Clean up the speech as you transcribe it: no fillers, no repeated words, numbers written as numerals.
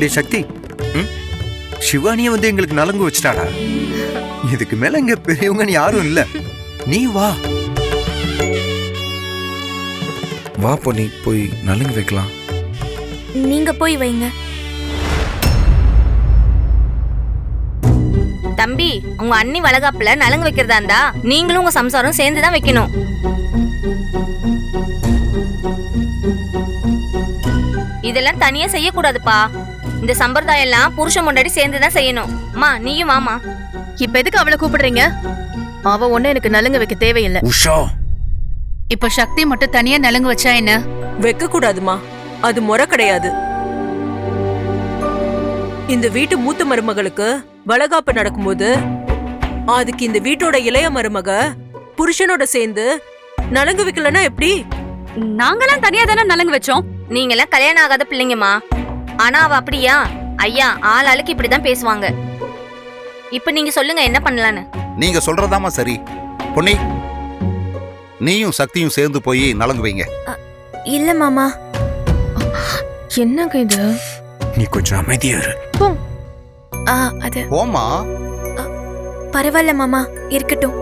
டேய் சக்தி, சிவானிய வந்து எங்களுக்கு நலங்கு வச்சிட்டாடா. இதுக்கு மேல இங்க பெரியவங்கன்னு யாரும் இல்ல. நீ வா வா பொன்னி, போய் நலுங்கு வைக்கலாம். நீங்க போய் வைங்க. தம்பி, உங்க அண்ணி வளகாப்புல நலங்கு வைக்கிறதா இருந்தா நீங்களும் உங்க சம்சாரம் சேர்ந்துதான் வைக்கணும். இதெல்லாம் தனியா செய்யக்கூடாதுப்பா. இந்த சம்பிரதாயம் எல்லாம் புருஷன் முன்னாடி சேர்ந்துதான் செய்யணும். அம்மா நீயும் வாமா. இப்ப எதுக்கு அவளை கூப்பிடுறீங்க? அவ ஒண்ணு எனக்கு நலுங்க வைக்க தேவையில்லை. உஷா, இப்ப சக்தி மட்டும் தனியா நலுங்கு வச்சா என்ன? வைக்க கூடாதுமா, அது முறை கிடையாது. இந்த வீட்டு மூத்த மருமகளுக்கு வளகாப்பு நடக்கும்போது அதுக்கு இந்த வீட்டோட இளைய மருமக புருஷனோட சேர்ந்து நலங்கு வைக்கலன்னா எப்படி? நாங்களாம் தனியா தானே நலுங்கு வச்சோம். நீங்க எல்லாம் கல்யாணம் ஆகாத பிள்ளைங்கம்மா. ஆனா அவ அப்படியா? ஐயா ஆள் ஆளுக்கு இப்படிதான் பேசுவாங்க. இப்ப நீங்க சொல்லுங்க என்ன பண்ணலான்னு. நீங்க சொல்றதாமா சரி. பொன்னி, நீயும் சக்தியும் சேர்ந்து போய் நலங்கு வைங்க. இல்ல மாமா. என்னங்க இது? நீ கொஞ்சம் அமைதியா இரு. அது போமா. பரவாயில்ல மாமா, இருக்கட்டும்.